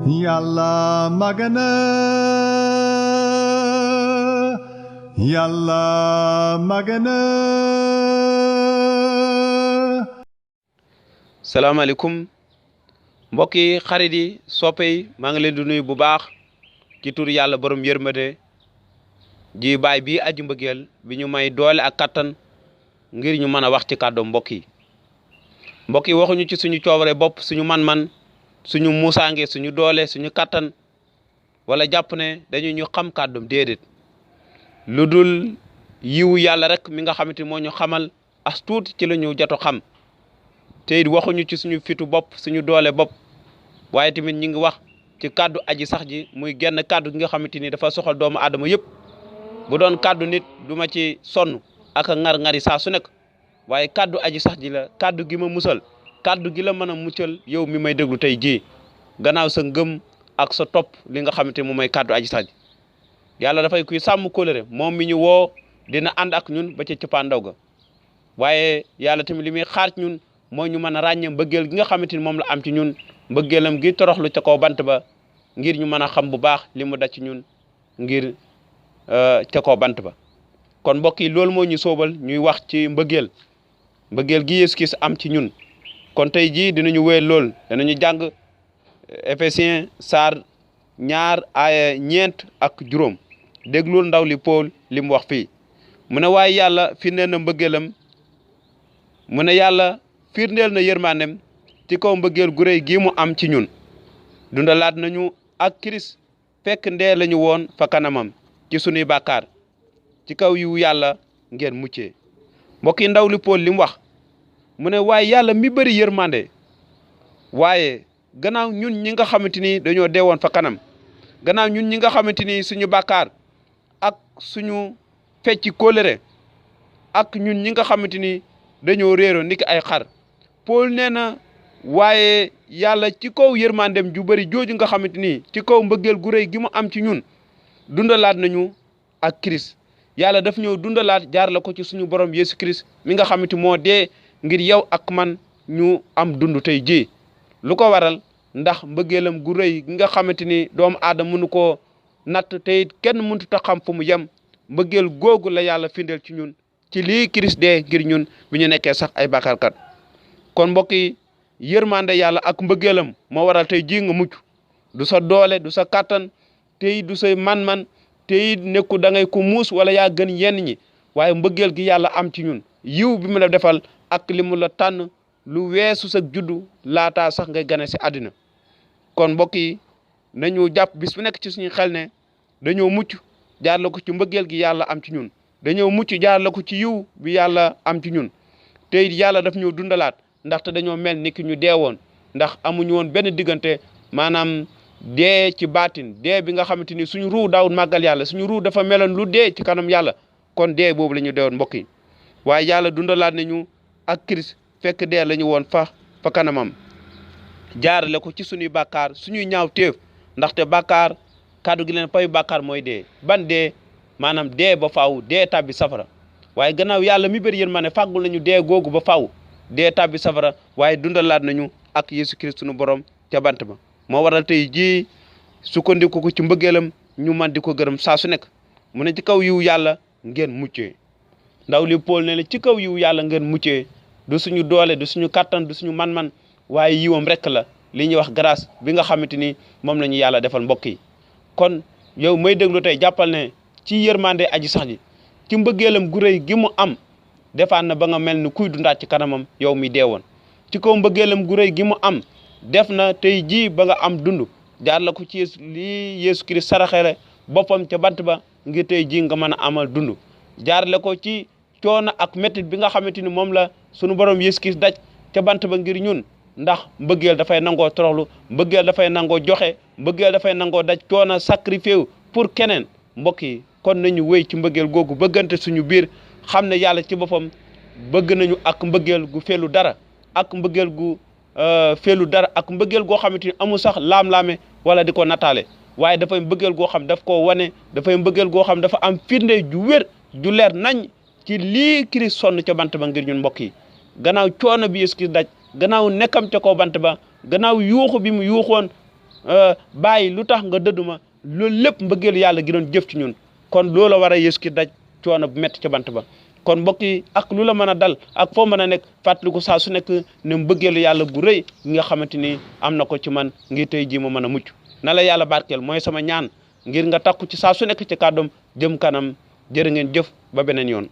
Yàlla màgg na Yàlla màgg na. salaamaaleykum mbokk yi xarit yi soppe yi maa ngi leen di nuyu bu baax ci tur yàlla borom yërmande ji baay bii aji mbëggeel bi ñu may doole ak kattan ngir ñu mën a wax ci kàddu mbokk yi waxuñu ci suñu coobare bopp suñu man-man suñu muusaange suñu doole suñu kattan wala jàpp ne dañu ñu xam kàddum déedéet lu dul yiwu yàlla rek mi nga xamante moo ñu xamal as tuuti ci la ñu joto xam te it waxuñu ci suñu fitu bopp suñu doole bopp waaye tamit ñi ngi wax ci kàddu aji sax ji muy genn kàddu gi nga xamante ni dafa soxal doomu aadama yëpp bu doon kàddu nit du ma ci sonn ak a ŋar-ŋari saa su nekk waaye kàddu aji sax ji la kàddu gi ma musal kàddu gi la mën a muccal yow mi may déglu tey jii gannaaw sa ngëm ak sa topp li nga xamante moom mooy kàddu aji sax ji yàlla dafay kuy sàmm kóllëre moom mi ñu woo dina ànd ak ñun ba ca cëppaandaw ga waaye yàlla tamit li muy xaar ñun mooy ñu mën a ràññee mbëggeel gi nga xamante ni moom la am ci ñun mbëggeelam gi toroxlu ca kaw bant ba ngir ñu mën a xam bu baax li mu daj ci ñun ngir ca kaw bant ba kon mbokk yi loolu moo ñu soobal ñuy wax ci mbëggeel gi Yeesu Kirist am ci ñun kon tey jii dinañu wéyal lool danañu jàng Éphésiens saar 2 aaya 4 ak 5 déglul ndaw li Paul li mu wax fii mu ne waaye yàlla firndeel na mbëggeelam mu ne yàlla firndeel na yërmandem ci kaw mbëggeel gu réy gi mu am ci ñun dundalaat nañu ak Kirist fekk ndee lañu woon fa kanamam ci sunuy bàkkaar ci kaw yiwu yàlla ngeen muccee mbokk yi ndaw li Paul li mu wax mu ne waaye yàlla mi bëri yërmande waaye gannaaw ñun ñi nga xamante ni dañoo deewoon fa kanam gannaaw ñun ñi nga xamante ni suñu bàkkaar ak suñu fecci kóllëre ak ñun ñi nga xamante ni dañoo réeroo niki ay xar Paul nee na waaye yàlla ci kaw yërmandem ju bëri jooju nga xamante ni ci kaw mbëggeel gu réy gi mu am ci ñun dundalaat nañu ak Christ yàlla daf ñëw dundalaat jaar la ko ci suñu borom Yeesu Christ mi nga xamante moo dee ngir yow ak man ñu am dund tey ji lu ko waral ndax mbëggeelam gu réy gi nga xamante ni doomu aadama mënu koo natt te it kenn mënut a xam fu mu yem mbëggeel googu la yàlla findeel ci ñun ci lii Christ dee ngir ñun bi ñu nekkee sax ay bàkkaarkat kon mbokk yi yërmande yàlla ak mbëggeelam moo waral tey jii nga mucc du sa doole du sa kattan tey du sa man-man tey nekku da ngay ko muus wala yaa gën yenn ñi waaye mbëggeel gi yàlla am ci ñun yiw bi mu la defal ak li mu la tànn lu weesu sa juddu laataa sax ngay gane si àddina kon mbokk yi nañu jàpp bis bu nekk ci suñu xel ne dañoo mucc jaar la ko ci mbëggeel gi yàlla am ci ñun dañoo mucc jaar la ko ci yiw bi yàlla am ci ñun te yàlla daf ñoo dundalaat ndaxte dañoo mel ni ki ñu deewoon ndax amuñu woon benn diggante maanaam dee ci baatin dee bi nga xamante ni suñu ruu daawul màggal yàlla suñu ruu dafa meloon lu dee ci kanam yàlla kon dee boobu la ñu deewoon mbokk yi waaye yàlla dundalaat nañu ak Christ fekk dee la ñu woon fa kanamam jaarale ko ci suñuy bàkkaar suñuy ñaaw téef ndaxte bàkkaar kàddu gi leen payu bàkkaar mooy dee ban dee maanaam dee ba faaw dee tàbbi safara waaye gannaaw yàlla mi bëri yërmande fàggul nañu dee googu ba faaw dee tàbbi safara waaye dundalaat nañu ak Yeesu Kirist sunu borom ca bant ba moo waral tey jii sukkandiku ko ci mbëggeelam ñu man di ko gërëm saa su nekk mu ne ci kaw yiw yàlla ngeen muccee ndaw li Paul ne la ci kaw yiw yàlla ngeen muccee du suñu doole du suñu kattan du suñu man-man waaye yiwam rek la li ñuy wax grâce bi nga xamante ni moom la ñu yàlla defal mbokk yi kon yow may déglu tey jàppal ne ci yërmande aji sax ji ci mbëggeelam gu réy gi mu am defaan na ba nga mel ni kuy dundaat ci kanamam yow mi deewoon ci kaw mbëggeelam gu réy gi mu am def na tey jii ba nga am dund jaar la ko ci lii Yeesu Kirist saraxele boppam ca bant ba ngir tey jii nga mën a amal dund jaarale ko ci coono ak métit bi nga xamante ni moom la sunu borom Yeesu Kirist daj ca bant ba ngir ñun ndax mbëggeel dafay nangoo toroxlu mbëggeel dafay nangoo joxe mbëggeel dafay nangoo daj coono sacrifice pour keneen mbokk yi kon nañu wéy ci mbëggeel googu bëggante suñu biir xam ne yàlla ci boppam bëgg nañu ak mbëggeel gu felu dara ak mbëggeel gu felu dara ak mbëggeel goo xamante ni amul sax laam-laame wala di ko nataale waaye dafay mbëggeel goo xam daf koo wane dafay mbëggeel goo xam dafa am firnde ju wér ju leer nañ ci lii Kirist sonn ca bant ba ngir ñun mbokk yi gannaaw coono bi Yeesu Kirist daj gannaaw nekkam ca kaw bant ba gannaaw yuuxu bi mu yuuxoon bàyyi lu tax nga dëdduma loolu lépp mbëggeelu yàlla gi doon jëf ci ñun kon loola war a yës ki daj coono bu métti ca bant ba kon mbokk yi ak lu la mën a dal ak foo mën a nekk fàttaliku saa su nekk ne mbëggeelu yàlla gu rëy gi nga xamante ni am na ko ci man ngir tey jii ma mën a mucc na la yàlla barkeel mooy sama ñaan ngir nga takku ci saa su nekk ci kàddoom jëm kanam jërë ngeen jëf ba beneen yoon